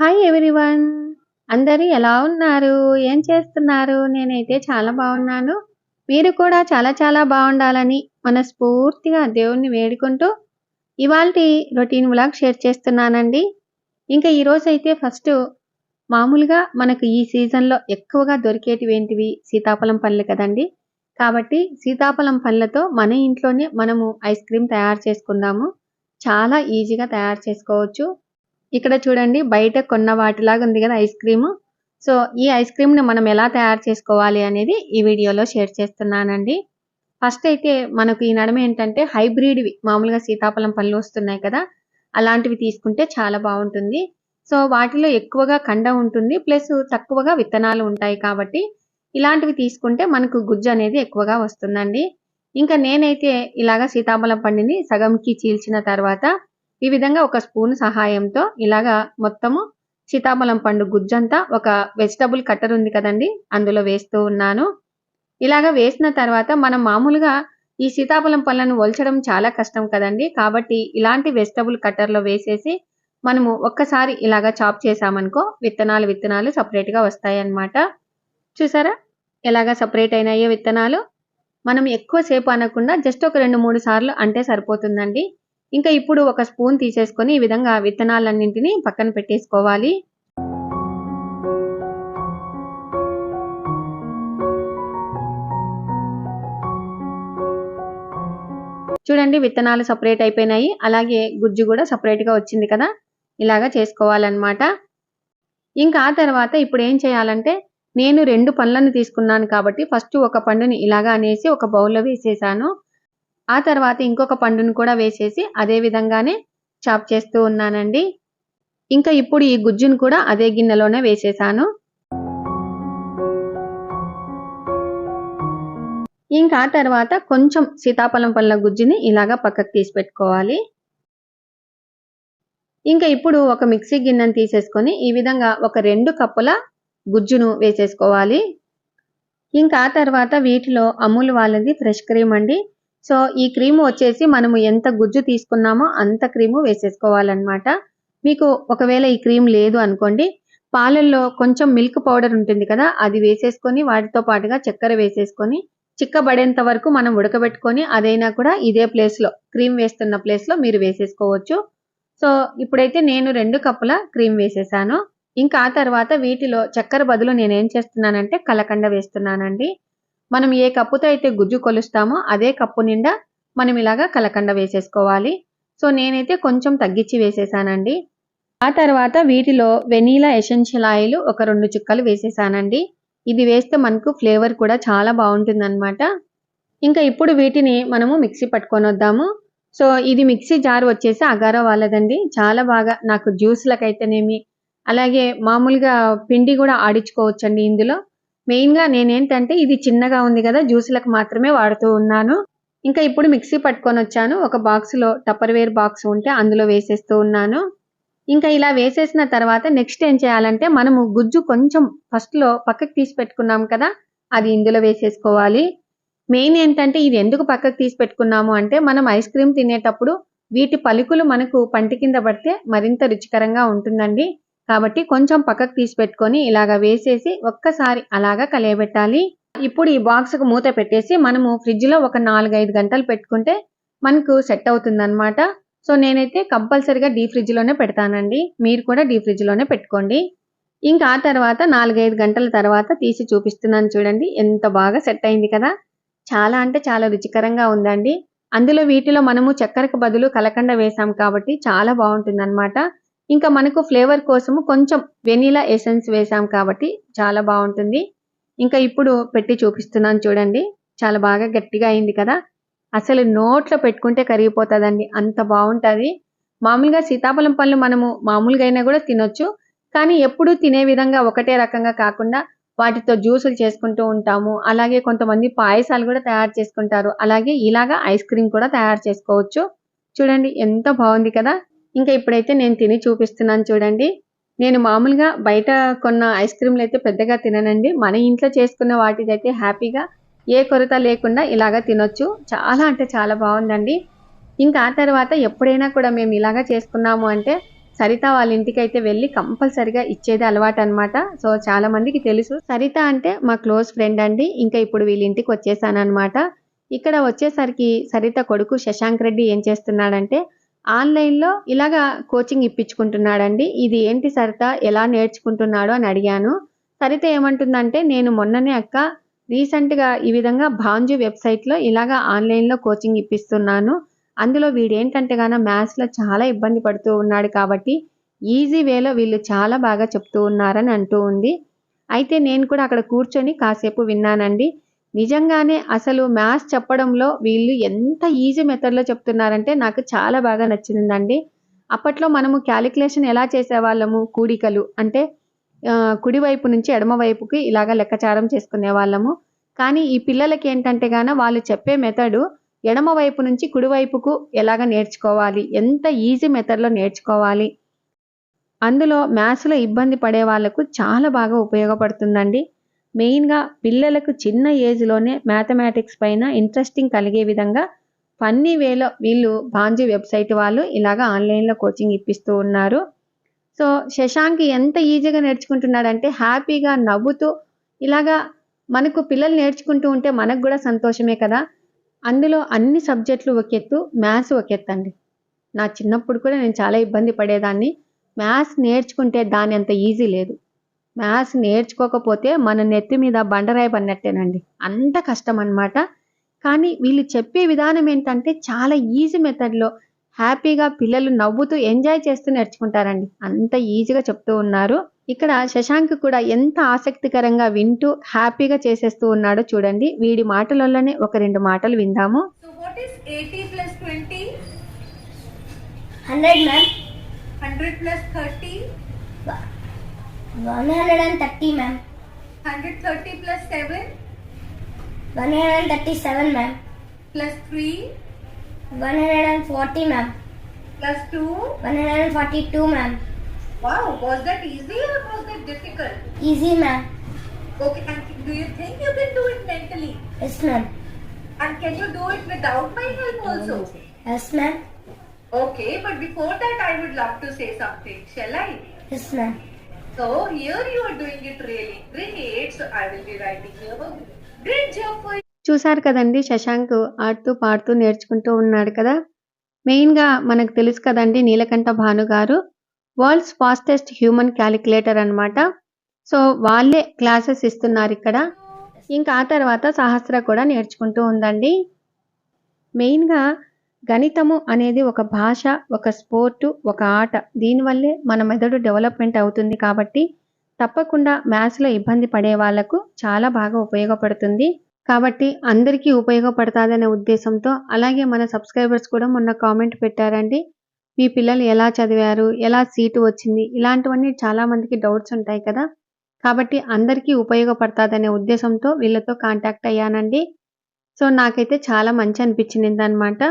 Hi everyone. అందరూ ఎలా ఉన్నారు? ఏం చేస్తున్నారు? నేనైతే చాలా బాగున్నాను. మీరు కూడా చాలా చాలా బాగుండాలని మనస్ఫూర్తిగా దేవుణ్ణి వేడుకుంటూ ఇవాల్టి రొటీన్ వ్లాగ్ షేర్ చేస్తున్నానండి. ఇంకా ఈరోజైతే ఫస్ట్ మామూలుగా మనకు ఈ సీజన్‌లో ఎక్కువగా దొరికేటివేంటివి సీతాఫలం పండ్లు కదండీ! కాబట్టి సీతాఫలం పండ్లతో మన ఇంట్లోనే మనము ఐస్ క్రీమ్ తయారు చేసుకుందాము. చాలా ఈజీగా తయారు చేసుకోవచ్చు. ఇక్కడ చూడండి బయట కొన్న వాటిలాగా ఉంది కదా ఐస్ క్రీము. సో, ఈ ఐస్ క్రీమ్‌ని మనం ఎలా తయారు చేసుకోవాలి అనేది ఈ వీడియోలో షేర్ చేస్తున్నానండి. ఫస్ట్ అయితే మనకు ఈ నడుమ ఏంటంటే హైబ్రిడ్‌వి మామూలుగా సీతాఫలం పళ్ళు వస్తున్నాయి కదా! అలాంటివి తీసుకుంటే చాలా బావుంటుంది. సో, వాటిలో ఎక్కువగా కండ ఉంటుంది. ప్లస్ తక్కువగా విత్తనాలు ఉంటాయి కాబట్టి ఇలాంటివి తీసుకుంటే మనకు గుజ్జు అనేది ఎక్కువగా వస్తుందండి. ఇంకా నేనైతే ఇలాగ సీతాఫలం పండుని సగంకి చీల్చిన తర్వాత ఈ విధంగా ఒక స్పూన్ సహాయంతో ఇలాగా మొత్తము సీతాఫలం పండు గుజ్జంతా ఒక వెజిటబుల్ కట్టర్ ఉంది కదండీ! అందులో వేస్తూ ఉన్నాను. ఇలాగ వేసిన తర్వాత మనం మామూలుగా ఈ సీతాఫలం పళ్ళను ఒలచడం చాలా కష్టం కదండీ! కాబట్టి ఇలాంటి వెజిటబుల్ కట్టర్‌లో వేసేసి మనము ఒక్కసారి ఇలాగ చాప్ చేశామనుకో విత్తనాలు సెపరేట్‌గా వస్తాయన్నమాట. చూసారా? ఎలాగా సెపరేట్ అయినాయో విత్తనాలు. మనం ఎక్కువ సేపు అనకుండా జస్ట్ ఒక 2, 3 సార్లు అంటే సరిపోతుందండి. ఇంకా ఇప్పుడు ఒక స్పూన్ తీసేసుకొని ఈ విధంగా విత్తనాలన్నింటినీ పక్కన పెట్టేసుకోవాలి. చూడండి విత్తనాలు సెపరేట్ అయిపోయినాయి. అలాగే గుజ్జు కూడా సెపరేట్‌గా వచ్చింది కదా! ఇలాగా చేసుకోవాలన్నమాట. ఇంకా ఆ తర్వాత ఇప్పుడేం చేయాలంటే నేను 2 పండ్లను తీసుకున్నాను కాబట్టి ఫస్ట్ ఒక పండుని ఇలాగా అనేసి ఒక బౌల్‌లో వేసేసాను. ఆ తర్వాత ఇంకొక పండుని కూడా వేసేసి అదే విధంగానే చాప్ చేస్తూ ఉన్నానండి. ఇంకా ఇప్పుడు ఈ గుజ్జును కూడా అదే గిన్నెలోనే వేసేసాను. ఇంకా ఆ తర్వాత కొంచెం సీతాఫలం పళ్ళ గుజ్జుని ఇలాగా పక్కకు తీసి పెట్టుకోవాలి. ఇంకా ఇప్పుడు ఒక మిక్సీ గిన్నెను తీసేసుకొని ఈ విధంగా ఒక 2 కప్పుల గుజ్జును వేసేసుకోవాలి. ఇంకా ఆ తర్వాత వీటిలో అమూల్ వాళ్ళది ఫ్రెష్ క్రీమ్ అండి. సో, ఈ క్రీమ్ వచ్చేసి మనము ఎంత గుజ్జు తీసుకున్నామో అంత క్రీము వేసేసుకోవాలన్నమాట. మీకు ఒకవేళ ఈ క్రీమ్ లేదు అనుకోండి, పాలల్లో కొంచెం మిల్క్ పౌడర్ ఉంటుంది కదా! అది వేసేసుకొని వాటితో పాటుగా చక్కెర వేసేసుకొని చిక్కబడేంత వరకు మనం ఉడకబెట్టుకొని అదైనా కూడా ఇదే ప్లేస్‌లో క్రీమ్ వేస్తున్న ప్లేస్‌లో మీరు వేసేసుకోవచ్చు. సో, ఇప్పుడైతే నేను 2 కప్పుల క్రీమ్ వేసేసాను. ఇంకా ఆ తర్వాత వీటిలో చక్కెర బదులు నేనేం చేస్తున్నానంటే కలకండ వేస్తున్నానండి. మనం ఏ కప్పుతో అయితే గుజ్జు కొలుస్తామో అదే కప్పు నిండా మనం ఇలాగా కలకండ వేసేసుకోవాలి. సో, నేనైతే కొంచెం తగ్గించి వేసేసానండి. ఆ తర్వాత వీటిలో వెనిలా ఎసెన్షియల్ ఆయిల్ ఒక 2 చుక్కలు వేసేసానండి. ఇది వేస్తే మనకు ఫ్లేవర్ కూడా చాలా బావుంటుందన్నమాట. ఇంకా ఇప్పుడు వీటిని మనము మిక్సీ పట్టుకొనొద్దాము. సో, ఇది మిక్సీ జార్ వచ్చేసి అగారో వాళ్ళదండి. చాలా బాగా నాకు జ్యూస్‌లకైతేనేమి, అలాగే మామూలుగా పిండి గూడా ఆడించుకోవచ్చండి ఇందులో. మెయిన్‌గా నేనేంటంటే ఇది చిన్నగా ఉంది గదా! జ్యూస్‌లకు మాత్రమే వాడుతూ ఉన్నాను. ఇంకా ఇప్పుడు మిక్సీ పట్టుకొనొచ్చాను. ఒక బాక్స్‌లో టప్పర్‌వేర్ బాక్స్ ఉంటే అందులో వేసేస్తూ ఉన్నాను. ఇంకా ఇలా వేసేసిన తర్వాత నెక్స్ట్ ఏం చేయాలంటే మనము గుజ్జు కొంచెం ఫస్ట్‌లో పక్కకు తీసి పెట్టుకున్నాం కదా! అది ఇందులో వేసేసుకోవాలి. మెయిన్ ఏంటంటే ఇది ఎందుకు పక్కకు తీసి పెట్టుకున్నాము అంటే మనం ఐస్ క్రీమ్ తినేటప్పుడు వీటి పలుకులు మనకు పంటి కింద పడితే మరింత రుచికరంగా ఉంటుందండి. కాబట్టి కొంచెం పక్కకు తీసి పెట్టుకొని ఇలాగ వేసేసి ఒక్కసారి అలాగా కలియబెట్టాలి. ఇప్పుడు ఈ బాక్స్‌కు మూత పెట్టేసి మనము ఫ్రిడ్జ్‌లో ఒక 4, 5 గంటలు పెట్టుకుంటే మనకు సెట్ అవుతుందన్నమాట. సో, నేనైతే కంపల్సరీగా డీప్ ఫ్రిడ్జ్‌లోనే పెడతానండి. మీరు కూడా డీప్ ఫ్రిడ్జ్‌లోనే పెట్టుకోండి. ఇంకా ఆ తర్వాత 4, 5 గంటల తర్వాత తీసి చూపిస్తున్నాను చూడండి. ఎంత బాగా సెట్ అయింది కదా! చాలా అంటే చాలా రుచికరంగా ఉందండి. అందులో వీటిలో మనము చక్కెరకు బదులు కలకండ వేసాం కాబట్టి చాలా బావుంటుందన్నమాట. ఇంకా మనకు ఫ్లేవర్ కోసము కొంచెం వెనిలా ఎసెన్స్ వేసాం కాబట్టి చాలా బావుంటుంది. ఇంకా ఇప్పుడు పెట్టి చూపిస్తున్నాను చూడండి. చాలా బాగా గట్టిగా అయింది కదా! అసలు నోట్లో పెట్టుకుంటే కరిగిపోతదండి. అంత బావుంటది. మామూలుగా సీతాఫలం పళ్ళు మనము మామూలుగా అయినా గూడా తినొచ్చు. కానీ ఎప్పుడూ తినే విధంగా ఒకటే రకంగా కాకుండా వాటితో జ్యూసులు చేసుకుంటూ ఉంటాము. అలాగే కొంతమంది పాయసాలు గూడా తయారు చేసుకుంటారు. అలాగే ఇలాగా ఐస్ క్రీమ్ కూడా తయారు చేసుకోవచ్చు. చూడండి ఎంత బావుంది కదా! ఇంకా ఇప్పుడైతే నేను తిని చూపిస్తున్నాను చూడండి. నేను మామూలుగా బయట కొన్న ఐస్ క్రీమ్‌లయితే పెద్దగా తిననండి. మన ఇంట్లో చేసుకున్న వాటిదైతే హ్యాపీగా ఏ కొరత లేకుండా ఇలాగ తినొచ్చు. చాలా అంటే చాలా బావుందండి. ఇంకా ఆ తర్వాత ఎప్పుడైనా కూడా మేము ఇలాగ చేసుకున్నాము అంటే సరిత వాళ్ళ ఇంటికైతే వెళ్ళి కంపల్సరిగా ఇచ్చేది అలవాటనమాట. సో, చాలా మందికి తెలుసు. సరిత అంటే మా క్లోజ్ ఫ్రెండ్ అండి. ఇంకా ఇప్పుడు వీళ్ళ ఇంటికి వచ్చేసాననమాట. ఇక్కడ వచ్చేసరికి సరిత కొడుకు శశాంక్ రెడ్డి ఏం చేస్తున్నాడంటే, ఆన్‌లైన్‌లో ఇలాగా కోచింగ్ ఇప్పించుకుంటున్నాడండి. ఇది ఏంటి సరిత ఎలా నేర్చుకుంటున్నాడు అని అడిగాను. సరిత ఏమంటుందంటే, నేను మొన్ననే అక్క రీసెంట్‌గా ఈ విధంగా భాంజు వెబ్‌సైట్‌లో ఇలాగా ఆన్‌లైన్‌లో కోచింగ్ ఇప్పిస్తున్నాను. అందులో వీడేంటంటే మ్యాథ్స్‌లో చాలా ఇబ్బంది పడుతూ ఉన్నాడు కాబట్టి, ఈజీ వేలో వీళ్ళు చాలా బాగా చెప్తూ ఉన్నారని అంటూ ఉంది. అయితే నేను కూడా అక్కడ కూర్చొని కాసేపు విన్నానండి. నిజంగానే అసలు మ్యాథ్స్ చెప్పడంలో వీళ్ళు ఎంత ఈజీ మెథడ్‌లో చెప్తున్నారంటే నాకు చాలా బాగా నచ్చిందండి. అప్పట్లో మనము క్యాలిక్యులేషన్ ఎలా చేసేవాళ్ళము? కూడికలు అంటే కుడి వైపు నుంచి ఎడమ వైపుకి ఇలాగ లెక్కాచారం చేసుకునేవాళ్ళము. కానీ ఈ పిల్లలకి ఏంటంటే వాళ్ళు చెప్పే మెథడు ఎడమ వైపు నుంచి కుడి వైపుకు ఎలాగ నేర్చుకోవాలి, ఎంత ఈజీ మెథడ్‌లో నేర్చుకోవాలి. అందులో మ్యాథ్స్‌లో ఇబ్బంది పడే వాళ్ళకు చాలా బాగా ఉపయోగపడుతుందండి. మెయిన్‌గా పిల్లలకు చిన్న ఏజ్‌లోనే మ్యాథమెటిక్స్ పైన ఇంట్రెస్టింగ్ కలిగే విధంగా ఫన్నీ వేలో వీళ్ళు భాంజీ వెబ్‌సైట్ వాళ్ళు ఇలాగ ఆన్‌లైన్‌లో కోచింగ్ ఇప్పిస్తూ ఉన్నారు. సో, శశాంక్ ఎంత ఈజీగా నేర్చుకుంటున్నాడంటే హ్యాపీగా నవ్వుతూ ఇలాగా మనకు పిల్లలు నేర్చుకుంటూ ఉంటే మనకు గూడా సంతోషమే కదా! అందులో అన్ని సబ్జెక్టులు ఒక ఎత్తు, మ్యాథ్స్ ఒక ఎత్తండి. నా చిన్నప్పుడు కూడా నేను చాలా ఇబ్బంది పడేదాన్ని. మ్యాథ్స్ నేర్చుకుంటే దాని అంత ఈజీ లేదు. మ్యాథ్స్ నేర్చుకోకపోతే మన నెత్తి మీద బండరాయి పడినట్టేనండి. అంత కష్టం అన్నమాట. కానీ వీళ్ళు చెప్పే విధానం ఏంటంటే చాలా ఈజీ మెథడ్‌లో హ్యాపీగా పిల్లలు నవ్వుతూ ఎంజాయ్ చేస్తూ నేర్చుకుంటారండి. అంత ఈజీగా చెప్తూ ఉన్నారు. ఇక్కడ శశాంక్ కూడా ఎంత ఆసక్తికరంగా వింటూ హ్యాపీగా చేసేస్తూ ఉన్నాడో చూడండి. వీడి మాటలలోనే ఒక 2 మాటలు విందాము. So what is 80 plus 20? 100 ma'am. 100 plus 30? 130 ma'am. 130 plus 7? 137 ma'am. Plus 3? 140 ma'am. Plus 2? 142 ma'am. Wow, was that easy or was that difficult? Easy ma'am. Okay, and do you think you can do it mentally? Yes ma'am. And can you do it without my help also? Yes ma'am. Okay, but before that I would love to say something. Shall I? Yes ma'am. So here you are doing it really great. So I will be writing here. Great job for you. చూసారు కదండి శశాంక్ ఆడుతూ పాడుతూ నేర్చుకుంటూ ఉన్నాడు కదా! మెయిన్‌గా మనకు తెలుసు కదండి నీలకంఠ భాను గారు వరల్డ్స్ ఫాస్టెస్ట్ హ్యూమన్ క్యాలిక్యులేటర్ అన్నమాట. సో, వాళ్ళే క్లాసెస్ ఇస్తున్నారిక్కడ. ఇంకా ఆ తర్వాత సహస్ర కూడా నేర్చుకుంటూ ఉందండి. మెయిన్‌గా గణితము అనేది ఒక భాష, ఒక స్పోర్టు, ఒక ఆట. దీనివల్లే మన మెదడు డెవలప్‌మెంట్ అవుతుంది కాబట్టి తప్పకుండా మ్యాథ్స్‌లో ఇబ్బంది పడే వాళ్ళకు చాలా బాగా ఉపయోగపడుతుంది. కాబట్టి అందరికీ ఉపయోగపడతాదనే ఉద్దేశంతో అలాగే మన సబ్స్క్రైబర్స్ కూడా మొన్న కామెంట్ పెట్టారండి. మీ పిల్లలు ఎలా చదివారు? ఎలా సీటు వచ్చింది? ఇలాంటివన్నీ చాలా మందికి డౌట్స్ ఉంటాయి కదా! కాబట్టి అందరికీ ఉపయోగపడతాదనే ఉద్దేశంతో వీళ్ళతో కాంటాక్ట్ అయ్యానండి. సో, నాకైతే చాలా మంచి అనిపించిందనమాట.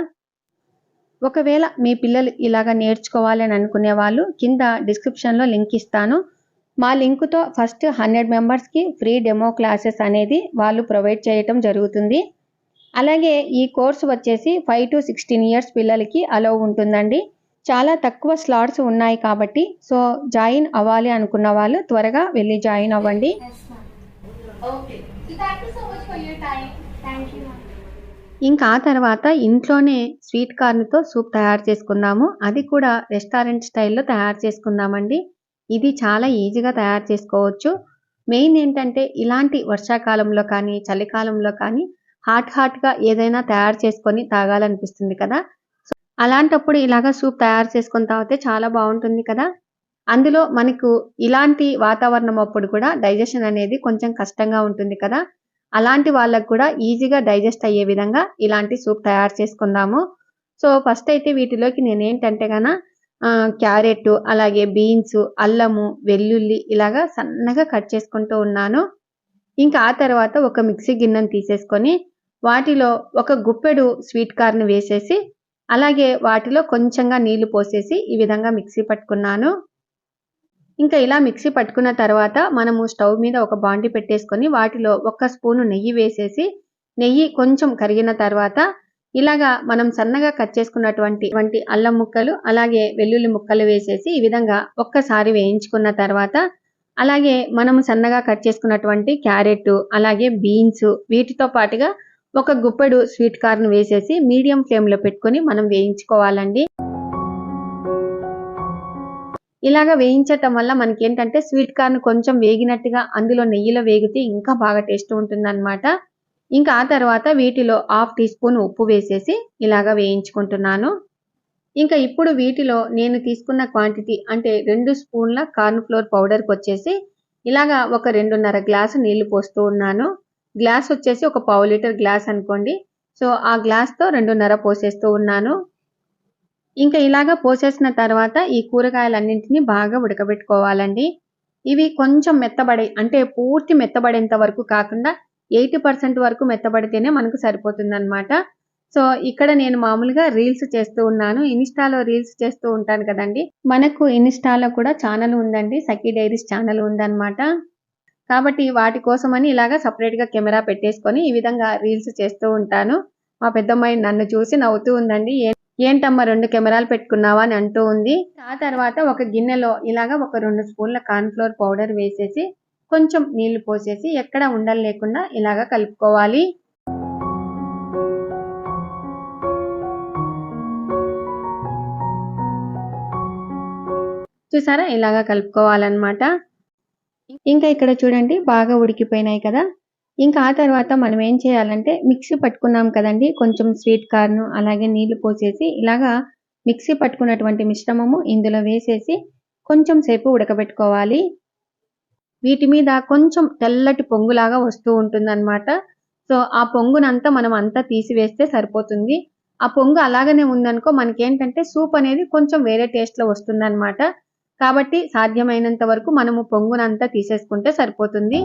ఒకవేళ మీ పిల్లలు ఇలాగ నేర్చుకోవాలి అని అనుకునే వాళ్ళు కింద డిస్క్రిప్షన్‌లో లింక్ ఇస్తాను. మా లింకుతో ఫస్ట్ 100 మెంబర్స్‌కి ఫ్రీ డెమో క్లాసెస్ అనేది వాళ్ళు ప్రొవైడ్ చేయటం జరుగుతుంది. అలాగే ఈ కోర్స్ వచ్చేసి 5-16 ఇయర్స్ పిల్లలకి అలౌ ఉంటుందండి. చాలా తక్కువ స్లాట్స్ ఉన్నాయి కాబట్టి సో, జాయిన్ అవ్వాలి అనుకున్న వాళ్ళు త్వరగా వెళ్లి జాయిన్ అవ్వండి. Yes ma'am. Okay. So thank you so much for your time. Thank you ma'am. ఇంకా ఆ తర్వాత ఇంట్లోనే స్వీట్ కార్న్‌తో సూప్ తయారు చేసుకుందాము. అది కూడా రెస్టారెంట్ స్టైల్‌లో తయారు చేసుకుందామండి. ఇది చాలా ఈజీగా తయారు చేసుకోవచ్చు. మెయిన్ ఏంటంటే ఇలాంటి వర్షాకాలంలో కానీ, చలికాలంలో కానీ హాట్‌గా ఏదైనా తయారు చేసుకొని తాగాలనిపిస్తుంది కదా! సో, అలాంటప్పుడు ఇలాగ సూప్ తయారు చేసుకొని తాగితే చాలా బావుంటుంది కదా! అందులో మనకు ఇలాంటి వాతావరణం అప్పుడు కూడా డైజెషన్ అనేది కొంచెం కష్టంగా ఉంటుంది కదా! అలాంటి వాళ్ళకి కూడా ఈజీగా డైజెస్ట్ అయ్యే విధంగా ఇలాంటి సూప్ తయారు చేసుకుందాము. సో, ఫస్ట్ అయితే వీటిలోకి నేనేంటంటే క్యారెట్, అలాగే బీన్స్, అల్లము, వెల్లుల్లి ఇలాగా సన్నగా కట్ చేసుకుంటూ ఉన్నాను. ఇంకా ఆ తర్వాత ఒక మిక్సీ గిన్నెను తీసేసుకొని వాటిలో ఒక గుప్పెడు స్వీట్ కార్న్ వేసేసి అలాగే వాటిలో కొంచెంగా నీళ్లు పోసేసి ఈ విధంగా మిక్సీ పట్టుకున్నాను. ఇంకా ఇలా మిక్సీ పట్టుకున్న తర్వాత మనము స్టవ్ మీద ఒక బాండీ పెట్టేసుకొని వాటిలో 1 స్పూను నెయ్యి వేసేసి నెయ్యి కొంచెం కరిగిన తర్వాత ఇలాగా మనం సన్నగా కట్ చేసుకున్నటువంటి అల్లం ముక్కలు అలాగే వెల్లుల్లి ముక్కలు వేసేసి ఈ విధంగా ఒక్కసారి వేయించుకున్న తర్వాత అలాగే మనం సన్నగా కట్ చేసుకున్నటువంటి క్యారెట్ అలాగే బీన్స్ వీటితో పాటుగా ఒక గుప్పెడు స్వీట్ కార్న్ వేసేసి మీడియం ఫ్లేమ్ లో పెట్టుకొని మనం వేయించుకోవాలండి. ఇలాగా వేయించటం వల్ల మనకి ఏంటంటే స్వీట్ కార్న్ కొంచెం వేగినట్టుగా అందులో నెయ్యిలో వేగితే ఇంకా బాగా టేస్ట్ ఉంటుందన్నమాట. ఇంకా ఆ తర్వాత వీటిలో 1/2 టీ స్పూన్ ఉప్పు వేసేసి ఇలాగా వేయించుకుంటున్నాను. ఇంకా ఇప్పుడు వీటిలో నేను తీసుకున్న క్వాంటిటీ అంటే 2 స్పూన్ల కార్న్ ఫ్లోర్ పౌడర్కి వచ్చేసి ఇలాగా ఒక 2.5 గ్లాసు నీళ్లు పోస్తూ ఉన్నాను. గ్లాస్ వచ్చేసి ఒక 1/2 లీటర్ గ్లాస్ అనుకోండి. సో ఆ గ్లాస్తో 2.5 పోసేస్తూ ఉన్నాను. ఇంకా ఇలాగా పోసేసిన తర్వాత ఈ కూరగాయలన్నింటినీ బాగా ఉడకబెట్టుకోవాలండి. ఇవి కొంచెం మెత్తబడే అంటే పూర్తి మెత్తబడేంత వరకు కాకుండా 80% వరకు మెత్తబడితేనే మనకు సరిపోతుందన్నమాట. సో ఇక్కడ నేను మామూలుగా రీల్స్ చేస్తూ ఉన్నాను. ఇన్స్టాలో రీల్స్ చేస్తూ ఉంటాను కదండి. మనకు ఇన్స్టాలో కూడా ఛానల్ ఉందండి, సఖీ డైరీస్ ఛానల్ ఉందన్నమాట. కాబట్టి వాటి కోసమని ఇలాగా సపరేట్ గా కెమెరా పెట్టేసుకొని ఈ విధంగా రీల్స్ చేస్తూ ఉంటాను. మా పెద్దమ్మాయి నన్ను చూసి నవ్వుతూ ఉందండి. ఏంటమ్మా 2 కెమెరాలు పెట్టుకున్నావా అని అంటూ ఉంది. ఆ తర్వాత ఒక గిన్నెలో ఇలాగా ఒక 2 స్పూన్ల కార్న్ ఫ్లోర్ పౌడర్ వేసేసి కొంచెం నీళ్లు పోసేసి ఎక్కడ ఉండలు లేకుండా ఇలాగా కలుపుకోవాలి. చూసారా ఇలాగా కలుపుకోవాలన్నమాట. ఇంకా ఇక్కడ చూడండి బాగా ఉడికిపోయినాయి కదా. ఇంకా ఆ తర్వాత మనం ఏం చేయాలంటే మిక్సీ పట్టుకున్నాం కదండి, కొంచెం స్వీట్ కార్న్ అలాగే నీళ్లు పోసేసి ఇలాగా మిక్సీ పట్టుకున్నటువంటి మిశ్రమము ఇందులో వేసేసి కొంచెం సేపు ఉడకబెట్టుకోవాలి. వీటి మీద కొంచెం తెల్లటి పొంగులాగా వస్తూ ఉంటుందన్నమాట. సో ఆ పొంగునంతా మనం అంతా తీసివేస్తే సరిపోతుంది. ఆ పొంగు అలాగనే ఉందనుకో మనకేంటంటే సూప్ అనేది కొంచెం వేరే టేస్ట్ లో వస్తుందన్నమాట. కాబట్టి సాధ్యమైనంత వరకు మనము పొంగునంతా తీసేసుకుంటే సరిపోతుంది.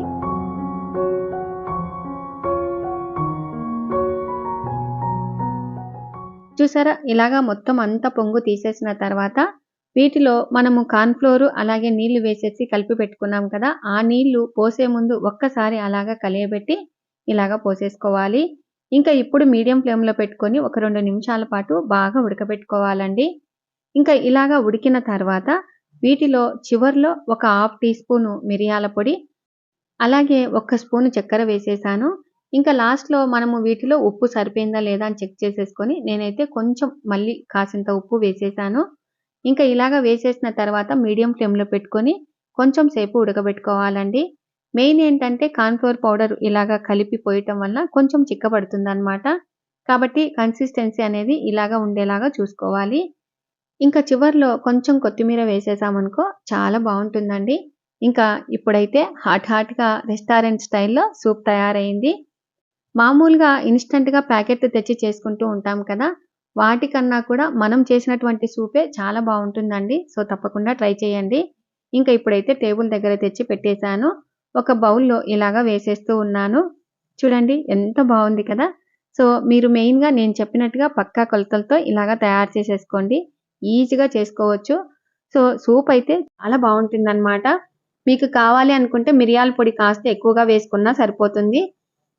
చూసారా ఇలాగా మొత్తం అంతా పొంగు తీసేసిన తర్వాత వీటిలో మనము కార్న్ ఫ్లోర్ అలాగే నీళ్లు వేసేసి కలిపి పెట్టుకున్నాం కదా, ఆ నీళ్లు పోసే ముందు ఒక్కసారి అలాగా కలియబెట్టి ఇలాగా పోసేసుకోవాలి. ఇంకా ఇప్పుడు మీడియం ఫ్లేమ్ లో పెట్టుకొని ఒక 2 నిమిషాల పాటు బాగా ఉడకబెట్టుకోవాలండి. ఇంకా ఇలాగా ఉడికిన తర్వాత వీటిలో చివర్లో ఒక 1/2 టీ స్పూన్ మిరియాల పొడి అలాగే 1 స్పూన్ చక్కెర వేసేసాను. ఇంకా లాస్ట్ లో మనము వీటిలో ఉప్పు సరిపోయిందా లేదా అని చెక్ చేసేసుకొని నేనైతే కొంచెం మళ్ళీ కాసింత ఉప్పు వేసేసాను. ఇంకా ఇలాగా వేసేసిన తర్వాత మీడియం ఫ్లేమ్ లో పెట్టుకొని కొంచెం సేపు ఉడకబెట్టుకోవాలండి. మెయిన్ ఏంటంటే కార్న్ ఫ్లోర్ పౌడర్ ఇలాగా కలిపి పోయటం వల్ల కొంచెం చిక్కబడుతుంది అన్నమాట. కాబట్టి కన్సిస్టెన్సీ అనేది ఇలాగా ఉండేలాగా చూసుకోవాలి. ఇంకా చివర్లో కొంచెం కొత్తిమీర వేసేసామనుకో చాలా బాగుంటుందండి. ఇంకా ఇప్పుడైతే హాట్ గా రెస్టారెంట్ స్టైల్లో సూప్ తయారైంది. మామూలుగా ఇన్స్టెంట్ గా ప్యాకెట్ తెచ్చి చేసుకుంటూ ఉంటాం కదా, వాటికన్నా కూడా మనం చేసినటువంటి సూపే చాలా బాగుంటుందండి. సో తప్పకుండా ట్రై చేయండి. ఇంకా ఇప్పుడైతే టేబుల్ దగ్గర తెచ్చి పెట్టేశాను. ఒక బౌల్లో ఇలాగా వేసేస్తూ ఉన్నాను. చూడండి ఎంత బాగుంది కదా. సో మీరు మెయిన్ గా నేను చెప్పినట్టుగా పక్కా కొలతలతో ఇలాగా తయారు చేసేసుకోండి. ఈజీగా చేసుకోవచ్చు. సో సూప్ అయితే చాలా బాగుంటుందన్నమాట. మీకు కావాలి అనుకుంటే మిరియాల పొడి కాస్త ఎక్కువగా వేసుకున్నా సరిపోతుంది.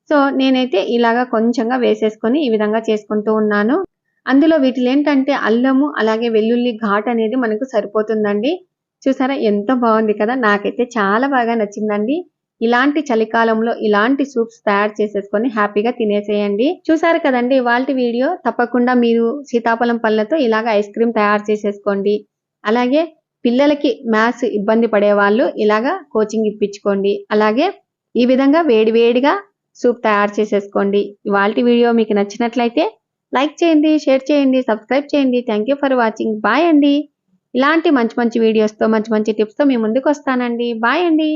సో నేనైతే ఇలాగా కొంచెంగా వేసేసుకొని ఈ విధంగా చేసుకుంటూ ఉన్నాను. అందులో వీటిలో ఏంటంటే అల్లము అలాగే వెల్లుల్లి ఘాట్ అనేది మనకు సరిపోతుందండి. చూసారా ఎంత బాగుంది కదా, నాకైతే చాలా బాగా నచ్చిందండి. ఇలాంటి చలికాలంలో ఇలాంటి సూప్స్ తయారు చేసేసుకొని హ్యాపీగా తినేసేయండి. చూసారు కదండి ఇవాల్టి వీడియో. తప్పకుండా మీరు సీతాఫలం పళ్ళతో ఇలాగ ఐస్ క్రీమ్ తయారు చేసేసుకోండి. అలాగే పిల్లలకి మ్యాథ్స్ ఇబ్బంది పడే వాళ్ళు ఇలాగా కోచింగ్ ఇప్పించుకోండి. అలాగే ఈ విధంగా వేడివేడిగా సూప్ తయారు చేసేసుకోండి. ఇవాల్టి వీడియో మీకు నచ్చినట్లయితే లైక్ చేయండి, షేర్ చేయండి, సబ్స్క్రైబ్ చేయండి. Thank you for watching. Bye అండి. ఇలాంటి మంచి మంచి వీడియోస్తో మంచి మంచి టిప్స్తో మీ ముందుకు వస్తానండి. బాయ్ అండి.